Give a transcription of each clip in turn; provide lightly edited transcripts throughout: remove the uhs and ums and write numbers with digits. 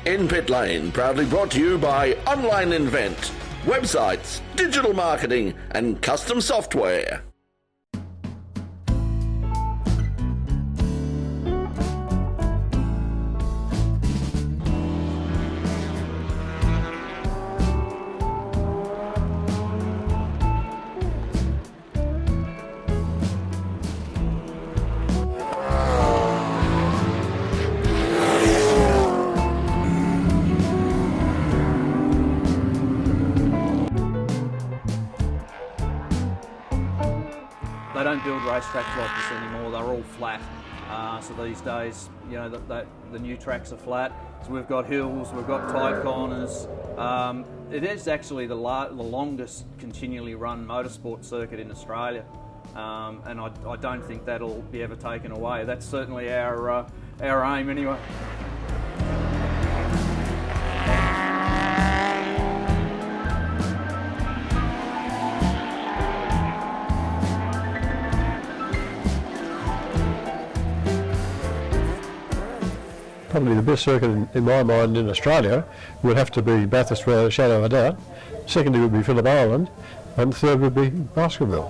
In Pit Lane, proudly brought to you by Online Invent, websites, digital marketing and custom software. They don't build racetracks like this anymore, they're all flat. So these days, you know, the new tracks are flat. So we've got hills, we've got tight corners. It is actually the longest continually run motorsport circuit in Australia. And I don't think that'll be ever taken away. That's certainly our aim anyway. Probably the best circuit in my mind in Australia would have to be Bathurst without a shadow of a doubt. Secondly would be Phillip Island, and third would be Baskerville.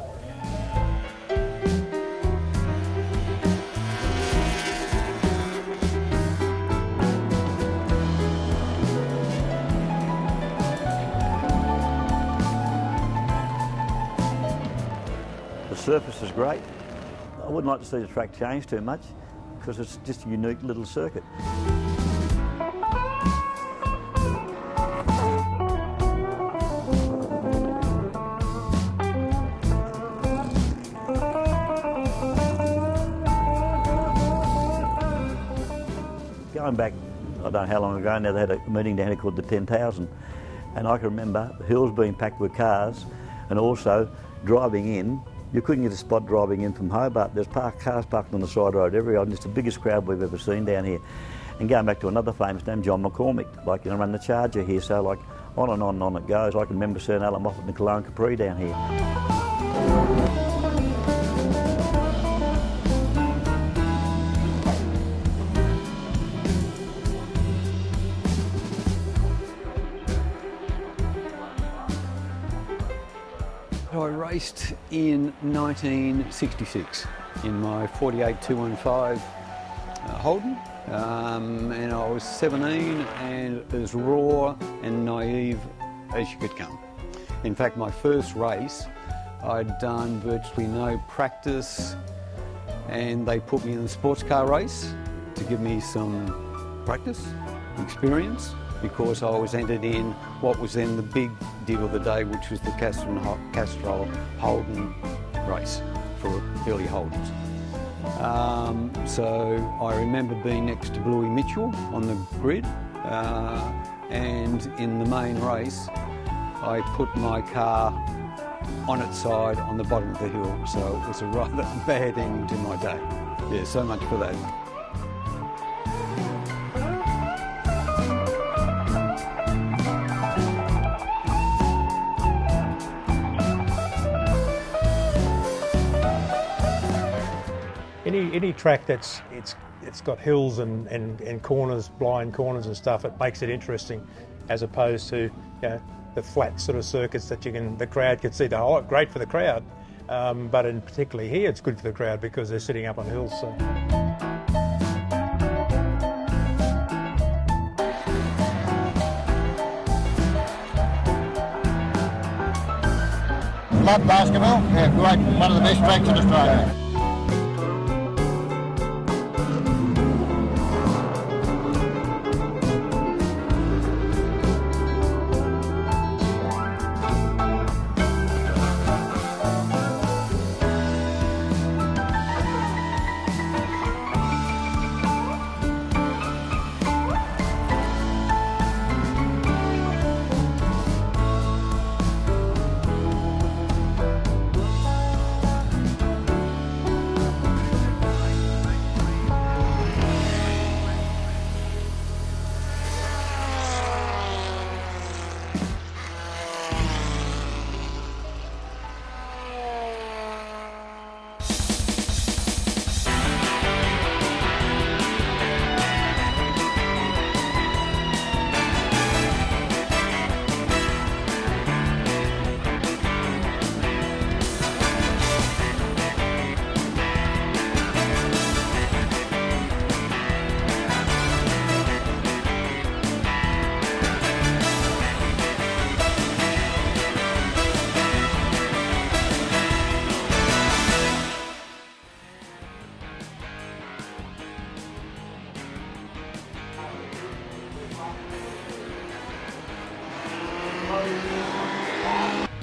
The surface is great. I wouldn't like to see the track change too much, because it's just a unique little circuit. Going back, I don't know how long ago now, they had a meeting down here called the 10,000, and I can remember the hills being packed with cars, and also driving in. You couldn't get a spot driving in from Hobart. There's cars parked on the side road everywhere, and it's the biggest crowd we've ever seen down here. And going back to another famous name, John McCormick, like, you know, run the Charger here, so like on and on and on it goes. I can remember seeing Alan Moffat and Cologne Capri down here. I raced in 1966 in my 48 215 Holden, and I was 17 and as raw and naive as you could come. In fact, my first race, I'd done virtually no practice, and they put me in the sports car race to give me some practice, experience, because I was entered in what was then the big deal of the day, which was the Castrol Holden race for early Holdens. So I remember being next to Bluey Mitchell on the grid, and in the main race I put my car on its side on the bottom of the hill, so it was a rather bad ending to my day. Yeah, so much for that. Any track that's it's got hills and corners, blind corners and stuff, it makes it interesting, as opposed to, you know, the flat sort of circuits that the crowd can see the whole. Great for the crowd, but in particularly here it's good for the crowd because they're sitting up on hills. So. Love Baskerville, yeah, great, one of the best tracks in Australia.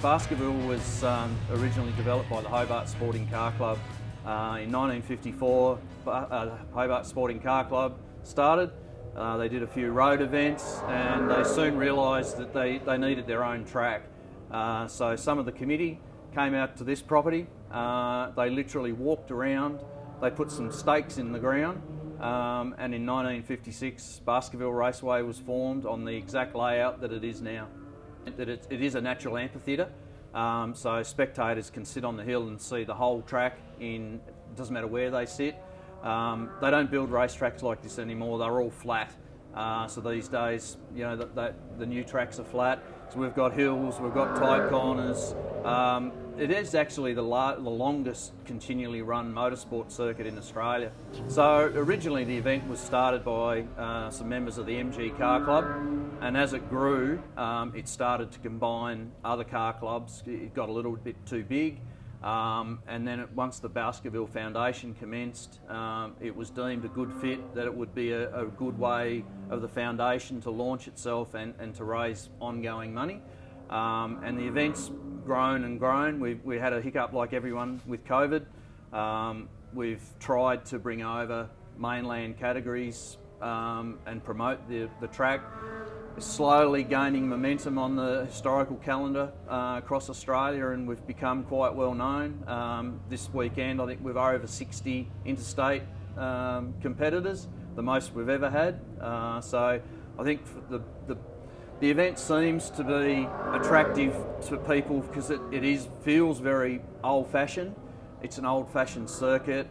Baskerville was originally developed by the Hobart Sporting Car Club. In 1954, Hobart Sporting Car Club started. They did a few road events and they soon realised that they needed their own track. So some of the committee came out to this property. They literally walked around, they put some stakes in the ground, and in 1956 Baskerville Raceway was formed on the exact layout that it is now. It is a natural amphitheatre, so spectators can sit on the hill and see the whole track. It doesn't matter where they sit. They don't build racetracks like this anymore, they're all flat. So these days, you know, the new tracks are flat. So we've got hills, we've got tight corners. It is actually the longest continually run motorsport circuit in Australia. So originally the event was started by some members of the MG Car Club, and as it grew, it started to combine other car clubs. It got a little bit too big. And then once the Baskerville Foundation commenced, it was deemed a good fit, that it would be a good way of the foundation to launch itself and to raise ongoing money. And the event's grown and grown. We had a hiccup like everyone with COVID. We've tried to bring over mainland categories and promote the track. Slowly gaining momentum on the historical calendar across Australia, and we've become quite well known. This weekend I think we've over 60 interstate competitors, the most we've ever had. So I think the event seems to be attractive to people because it feels very old-fashioned. It's an old-fashioned circuit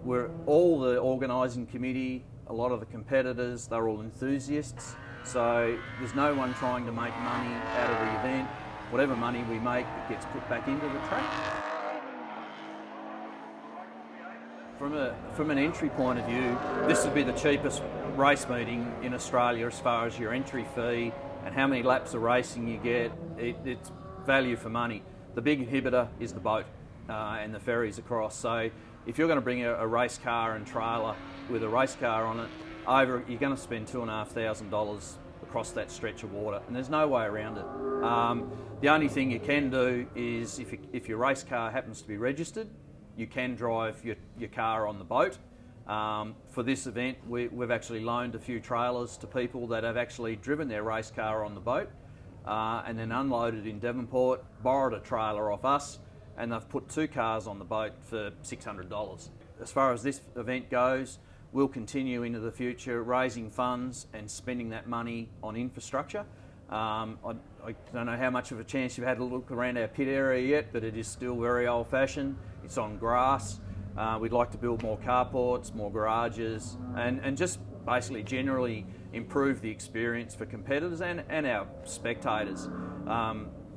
where all the organising committee, a lot of the competitors, they're all enthusiasts. So there's no one trying to make money out of the event. Whatever money we make, it gets put back into the track. From an entry point of view, this would be the cheapest race meeting in Australia as far as your entry fee and how many laps of racing you get. It's value for money. The big inhibitor is the boat and the ferries across. So if you're going to bring a race car and trailer with a race car on it, you're going to spend $2,500 across that stretch of water, and there's no way around it. The only thing you can do is if your race car happens to be registered, you can drive your car on the boat. For this event, we've actually loaned a few trailers to people that have actually driven their race car on the boat and then unloaded in Devonport, borrowed a trailer off us, and they've put 2 cars on the boat for $600. As far as this event goes, we'll continue into the future raising funds and spending that money on infrastructure. I don't know how much of a chance you've had to look around our pit area yet, but it is still very old-fashioned. It's on grass. We'd like to build more carports, more garages, and just basically generally improve the experience for competitors and our spectators.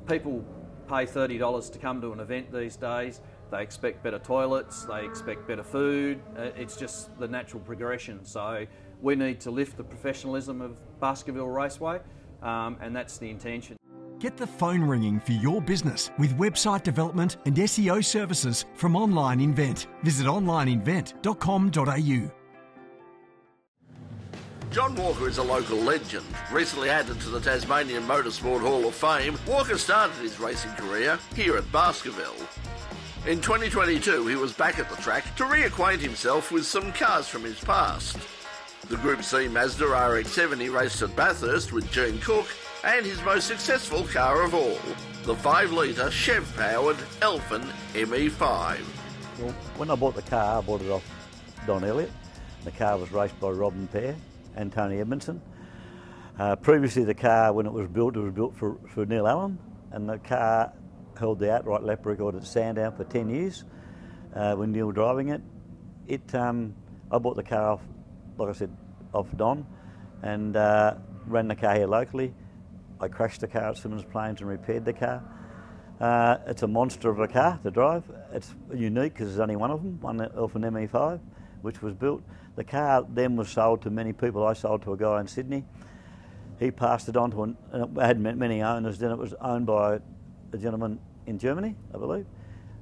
People pay $30 to come to an event these days. They expect better toilets, they expect better food. It's just the natural progression. So we need to lift the professionalism of Baskerville Raceway, and that's the intention. Get the phone ringing for your business with website development and SEO services from Online Invent. Visit onlineinvent.com.au. John Walker is a local legend. Recently added to the Tasmanian Motorsport Hall of Fame, Walker started his racing career here at Baskerville. In 2022, he was back at the track to reacquaint himself with some cars from his past. The Group C Mazda RX-7 he raced at Bathurst with Gene Cook, and his most successful car of all, the 5-litre Chev-powered Elfin ME5. Well, when I bought the car, I bought it off Don Elliott. The car was raced by Robin Pear and Tony Edmondson. Previously, the car, when it was built for Neil Allen, and the car held the outright lap record at Sandown for 10 years when Neil was driving it. I bought the car off, like I said, off Don, and ran the car here locally. I crashed the car at Simmons Plains and repaired the car. It's a monster of a car to drive. It's unique because there's only one of them, one Elfin ME5, which was built. The car then was sold to many people. I sold to a guy in Sydney. He passed it on to and it had many owners. Then it was owned by a gentleman in Germany, I believe,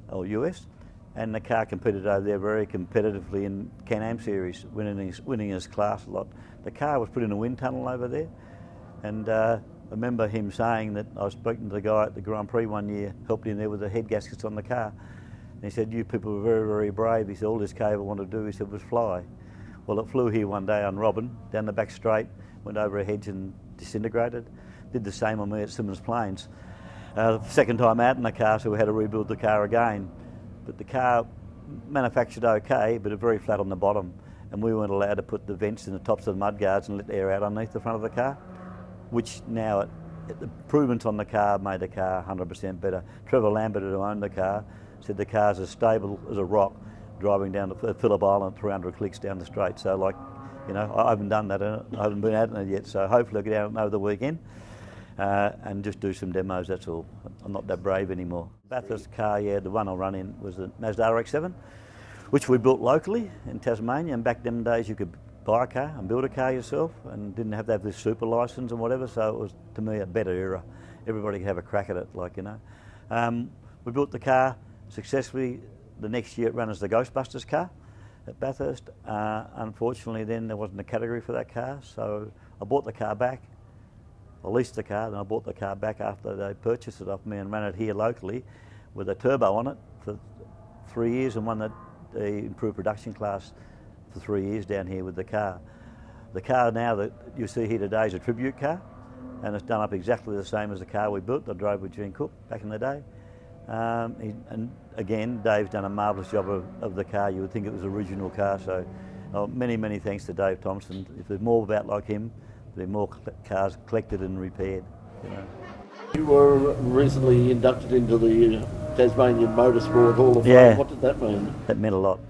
or US, and the car competed over there very competitively in Can-Am series, winning his class a lot. The car was put in a wind tunnel over there, and I remember him saying that I was speaking to the guy at the Grand Prix one year, helped him there with the head gaskets on the car. And he said, "You people were very, very brave." He said, "All this cave I wanted to do," he said, "was fly." Well, it flew here one day on Robin, down the back straight, went over a hedge and disintegrated. Did the same on me at Simmons Plains. The second time out in the car, so we had to rebuild the car again. But the car manufactured okay, but it very flat on the bottom. And we weren't allowed to put the vents in the tops of the mudguards and let air out underneath the front of the car, which now the improvements on the car made the car 100% better. Trevor Lambert, who owned the car, said the car's as stable as a rock driving down to Phillip Island 300 clicks down the straight. So, like, you know, I haven't done that, I haven't been out in it yet, so hopefully I'll get out over the weekend and just do some demos, that's all. I'm not that brave anymore. Bathurst car, yeah, the one I'll run in was the Mazda RX-7, which we built locally in Tasmania, and back them days you could buy a car and build a car yourself and didn't have to have this super license and whatever, so it was, to me, a better era. Everybody could have a crack at it, like, you know. We built the car successfully. The next year it ran as the Ghostbusters car at Bathurst. Unfortunately then there wasn't a category for that car, so I bought the car back. I leased the car, then I bought the car back after they purchased it off me and ran it here locally with a turbo on it for 3 years and won the improved production class for 3 years down here with the car. The car now that you see here today is a tribute car, and it's done up exactly the same as the car we built. I drove with Gene Cook back in the day. And again, Dave's done a marvellous job of the car. You would think it was an original car, so many, many thanks to Dave Thompson. If there's more about like him, there'll be more cars collected and repaired. You know. You were recently inducted into the Tasmanian Motorsport Hall of Fame. Yeah. What did that mean? That meant a lot.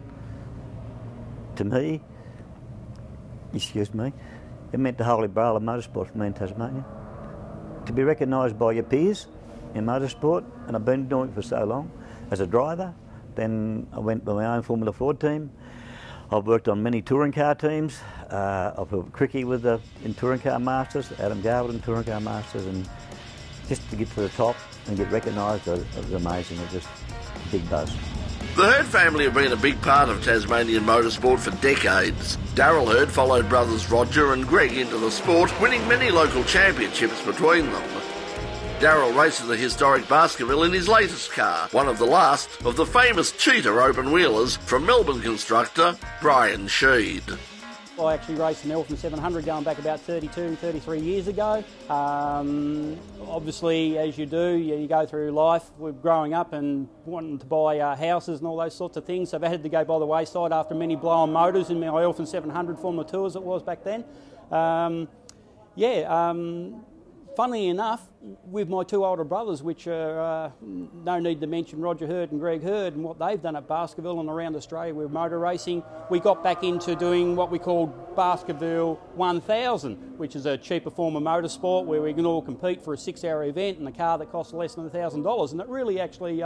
To me, excuse me, it meant the holy grail of motorsport for me in Tasmania. To be recognised by your peers in motorsport, and I've been doing it for so long as a driver. Then I went with my own Formula Ford team. I've worked on many touring car teams. I've worked cricket with in touring car masters, Adam Garwood in touring car masters, and just to get to the top and get recognised, it was amazing. It was just a big buzz. The Hurd family have been a big part of Tasmanian motorsport for decades. Darryl Hurd followed brothers Roger and Greg into the sport, winning many local championships between them. Darryl races the historic Baskerville in his latest car, one of the last of the famous cheetah open-wheelers from Melbourne constructor Brian Sheed. I actually raced an Elephant 700 going back about 32, 33 years ago. Obviously, as you do, you go through life. We're growing up and wanting to buy houses and all those sorts of things, so I had to go by the wayside after many blow-on motors in my Elephant 700 Formula 2 as it was back then. Funnily enough, with my two older brothers, which are, no need to mention Roger Hurd and Greg Hurd and what they've done at Baskerville and around Australia with motor racing, we got back into doing what we called Baskerville 1000, which is a cheaper form of motorsport where we can all compete for a 6-hour event in a car that costs less than $1,000. And it really actually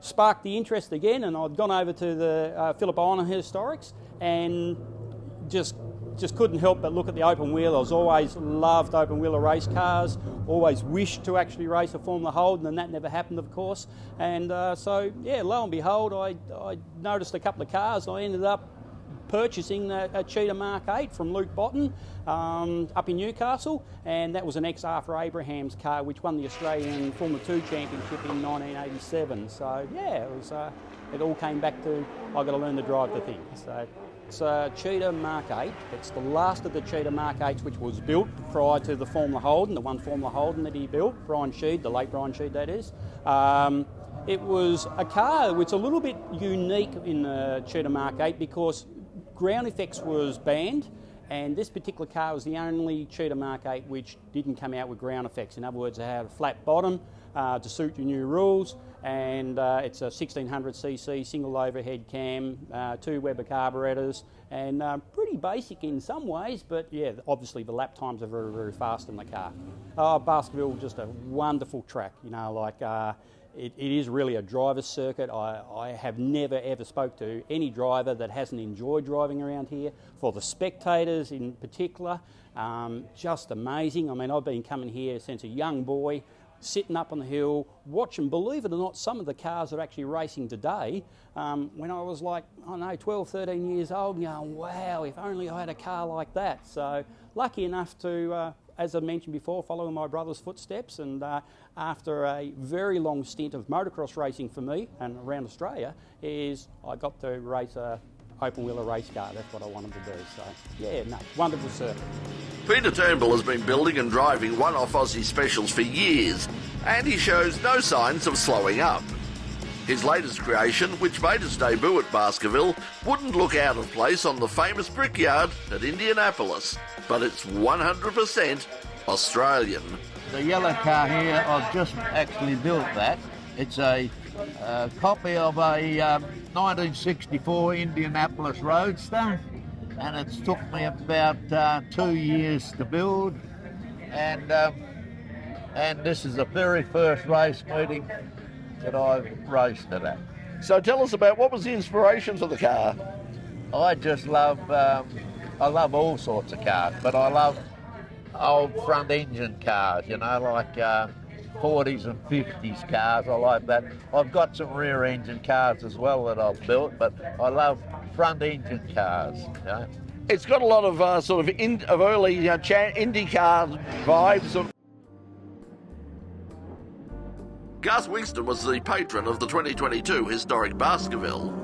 sparked the interest again, and I'd gone over to the Phillip Island Historics and just couldn't help but look at the open wheel. I was always loved open wheeler race cars, always wished to actually race a Formula Holden, and that never happened, of course. And so, yeah, lo and behold, I noticed a couple of cars. I ended up purchasing a Cheetah Mark 8 from Luke Botten up in Newcastle, and that was an ex-Arthur Abraham's car, which won the Australian Formula 2 Championship in 1987. So, yeah, it all came back to, I've got to learn to drive the thing. So. It's a Cheetah Mark 8. It's the last of the Cheetah Mark 8s which was built prior to the Formula Holden, the one Formula Holden that he built, Brian Sheed, the late Brian Sheed that is. It was a car which is a little bit unique in the Cheetah Mark 8 because ground effects was banned, and this particular car was the only Cheetah Mark 8 which didn't come out with ground effects. In other words, it had a flat bottom to suit your new rules, and it's a 1600cc single overhead cam, 2 Weber carburetors, and pretty basic in some ways, but yeah, obviously the lap times are very, very fast in the car. Baskerville, just a wonderful track, you know, like it is really a driver's circuit. I have never ever spoke to any driver that hasn't enjoyed driving around here. For the spectators in particular, just amazing. I mean, I've been coming here since a young boy, sitting up on the hill, watching, believe it or not, some of the cars that are actually racing today, when I was like, I don't know, 12, 13 years old, and going, wow, if only I had a car like that. So lucky enough to, as I mentioned before, follow in my brother's footsteps, and after a very long stint of motocross racing for me and around Australia, is I got to race a open-wheeler race car. That's what I wanted to do. So, yeah, no, wonderful circuit. Peter Turnbull has been building and driving one-off Aussie specials for years, and he shows no signs of slowing up. His latest creation, which made its debut at Baskerville, wouldn't look out of place on the famous Brickyard at Indianapolis, but it's 100% Australian. The yellow car here, I've just actually built that. It's a copy of a 1964 Indianapolis Roadster, and it's took me about 2 years to build, and this is the very first race meeting that I've raced it at. So tell us about what was the inspiration for the car? I just love, I love all sorts of cars, but I love old front engine cars, you know, like 40s and 50s cars. I like that. I've got some rear engine cars as well that I've built, but I love front engine cars, you know. It's got a lot of sort of early IndyCar vibes. Garth Wigston was the patron of the 2022 historic Baskerville.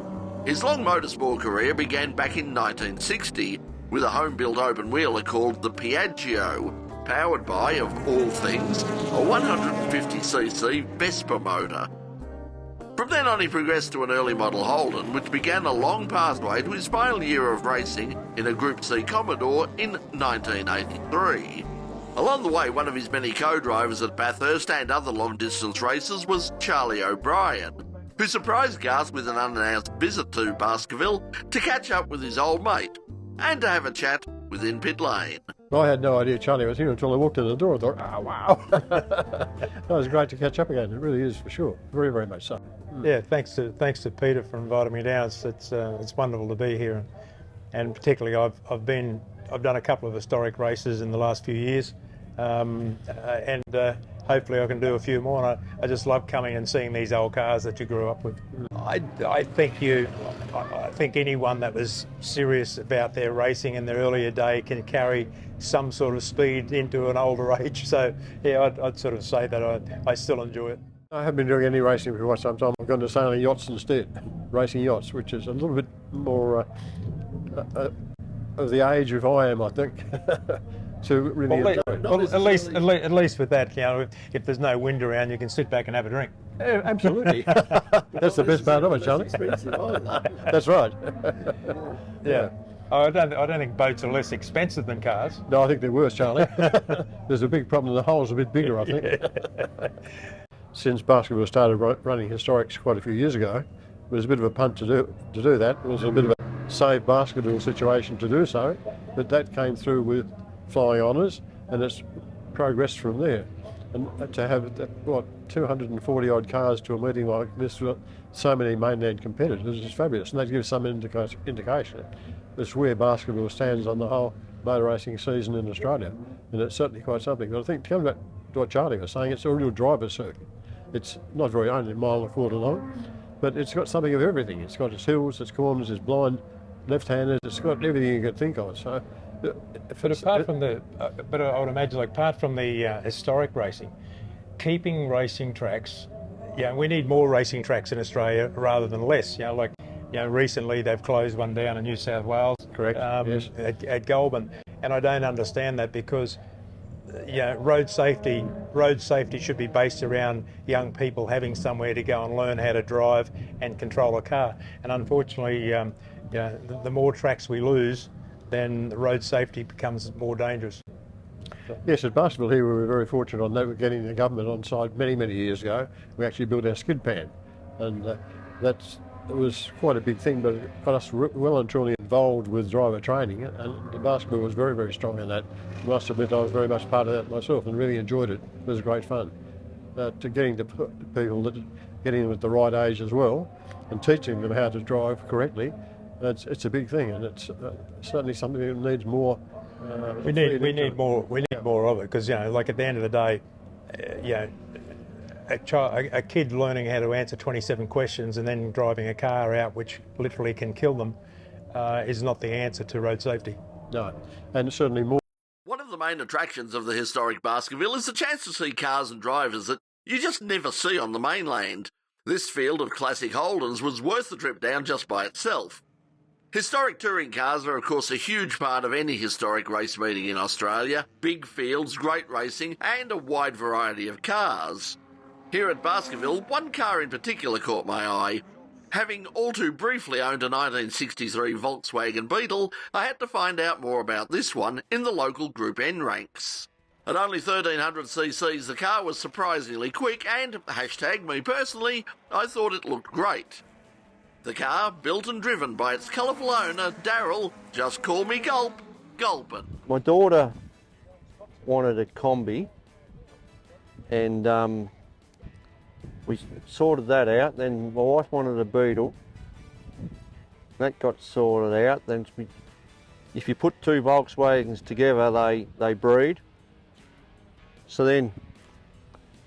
His long motorsport career began back in 1960 with a home-built open-wheeler called the Piaggio, powered by, of all things, a 150cc Vespa motor. From then on he progressed to an early model Holden, which began a long pathway to his final year of racing in a Group C Commodore in 1983. Along the way, one of his many co-drivers at Bathurst and other long-distance races was Charlie O'Brien, who surprised Garth with an unannounced visit to Baskerville to catch up with his old mate and to have a chat within pit lane. I had no idea Charlie was here until I walked in the door. I thought, oh, wow. That was great to catch up again. It really is, for sure. Very, very much so. Yeah, thanks to Peter for inviting me down. It's wonderful to be here, and particularly I've done a couple of historic races in the last few years, and hopefully I can do a few more. And I just love coming and seeing these old cars that you grew up with. I think anyone that was serious about their racing in their earlier day can carry some sort of speed into an older age. So yeah, I'd sort of say that I still enjoy it. I haven't been doing any racing for quite some time. I've gone to sailing yachts instead, racing yachts, which is a little bit more of the age of I am, I think. To really at least with that, you know, if there's no wind around, you can sit back and have a drink. Yeah, absolutely. That's the best part of it, Charlie. That's right. Yeah. I don't think boats are less expensive than cars. No, I think they're worse, Charlie. There's a big problem. The hole's a bit bigger, I think. Yeah. Since Baskerville started running historics quite a few years ago, it was a bit of a punt to do that. It was a bit of a save Baskerville situation to do so, but that came through with flying honours, and it's progressed from there. And to have 240 odd cars to a meeting like this with so many mainland competitors is fabulous, and that gives some indication as where Baskerville stands on the whole motor racing season in Australia, and it's certainly quite something. But I think, tell me about what Charlie was saying, it's a real driver's circuit. It's not very only a mile and a quarter long, but it's got something of everything. It's got its hills, its corners, its blind left-handers, it's got everything you could think of. So, but apart from I would imagine, like, apart from the historic racing, keeping racing tracks, we need more racing tracks in Australia rather than less. Recently they've closed one down in New South Wales, correct? Yes. At Goulburn, and I don't understand that because road safety should be based around young people having somewhere to go and learn how to drive and control a car. And unfortunately, the more tracks we lose, then the road safety becomes more dangerous. Yes, at Baskerville here we were very fortunate on that. We're getting the government on side many, many years ago. We actually built our skid pan, and it was quite a big thing, but it got us well and truly involved with driver training, and Baskerville was very, very strong in that. I must admit I was very much part of that myself and really enjoyed it. It was great fun. To getting to people getting them at the right age as well and teaching them how to drive correctly, it's a big thing, and it's certainly something that needs more. We need more of it, because like at the end of the day, a kid learning how to answer 27 questions and then driving a car out which literally can kill them is not the answer to road safety. No, and certainly more. One of the main attractions of the historic Baskerville is the chance to see cars and drivers that you just never see on the mainland. This field of classic Holdens was worth the trip down just by itself. Historic touring cars are of course a huge part of any historic race meeting in Australia. Big fields, great racing and a wide variety of cars. Here at Baskerville, one car in particular caught my eye. Having all too briefly owned a 1963 Volkswagen Beetle, I had to find out more about this one in the local Group N ranks. At only 1300 cc's, the car was surprisingly quick and, hashtag me personally, I thought it looked great. The car, built and driven by its colourful owner, Daryl, just call me Gulp, Gulpin. My daughter wanted a combi and we sorted that out. Then my wife wanted a Beetle. That got sorted out. Then if you put two Volkswagens together, they breed. So then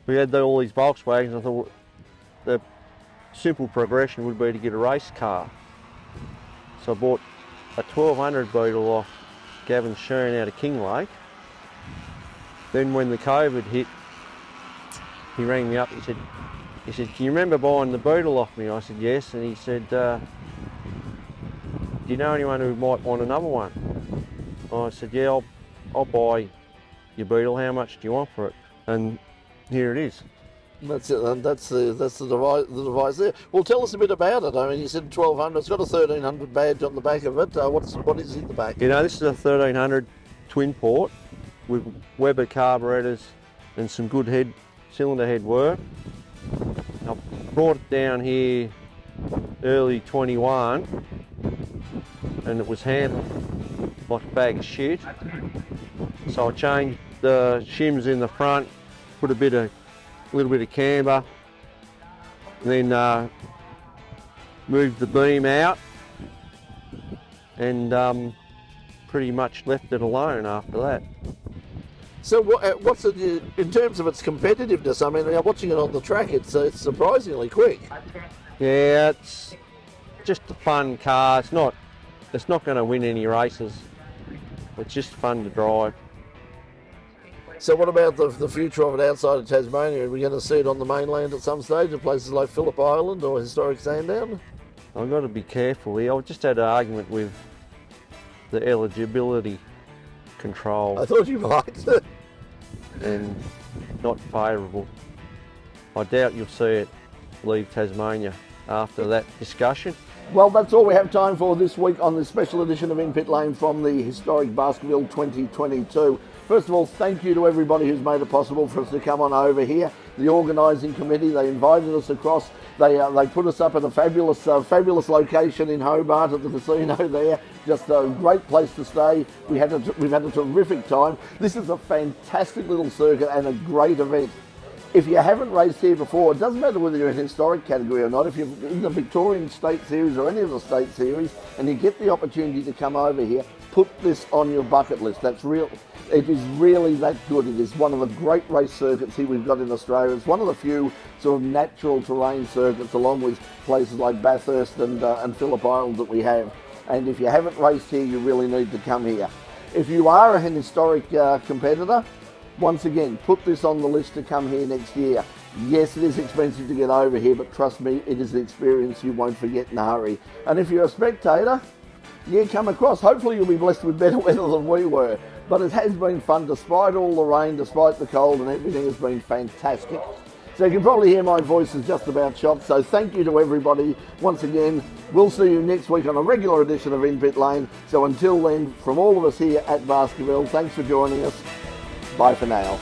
we had all these Volkswagens. I thought the simple progression would be to get a race car. So I bought a 1200 Beetle off Gavin Sheen out of Kinglake. Then when the COVID hit, he rang me up. He said, "Can you remember buying the Beetle off me?" I said, "Yes." And he said, "Do you know anyone who might want another one?" I said, "Yeah, I'll buy your Beetle. How much do you want for it?" And here it is. That's it. And that's the device there. Well, tell us a bit about it. I mean, you said 1200. It's got a 1300 badge on the back of it. What is in the back? You know, this is a 1300 twin port with Weber carburetors and some good cylinder head work. I brought it down here early 21 and it was handled like a bag of shit. So I changed the shims in the front, put a little bit of camber, then moved the beam out and pretty much left it alone after that. So what's it in terms of its competitiveness? I mean, watching it on the track, it's surprisingly quick. Yeah, it's just a fun car. It's not going to win any races. It's just fun to drive. So what about the future of it outside of Tasmania? Are we going to see it on the mainland at some stage at places like Phillip Island or historic Sandown? I've got to be careful here. I just had an argument with the eligibility control. I thought you might. And not favourable. I doubt you'll see it leave Tasmania after that discussion. Well, that's all we have time for this week on this special edition of In Pit Lane from the historic Baskerville 2022. First of all, thank you to everybody who's made it possible for us to come on over here. The organising committee, they invited us across. They put us up at a fabulous location in Hobart at the casino there. Just a great place to stay. We've had a terrific time. This is a fantastic little circuit and a great event. If you haven't raced here before, it doesn't matter whether you're in historic category or not. If you're in the Victorian State Series or any of the state series and you get the opportunity to come over here, put this on your bucket list. That's real. It is really that good. It is one of the great race circuits here we've got in Australia. It's one of the few sort of natural terrain circuits along with places like Bathurst and Phillip Island that we have. And if you haven't raced here, you really need to come here. If you are an historic competitor, once again, put this on the list to come here next year. Yes, it is expensive to get over here, but trust me, it is an experience you won't forget in a hurry. And if you're a spectator, yeah, come across. Hopefully you'll be blessed with better weather than we were. But it has been fun, despite all the rain, despite the cold and everything has been fantastic. So you can probably hear my voice is just about shot. So thank you to everybody. Once again, we'll see you next week on a regular edition of In Pit Lane. So until then, from all of us here at Baskerville, thanks for joining us. Bye for now.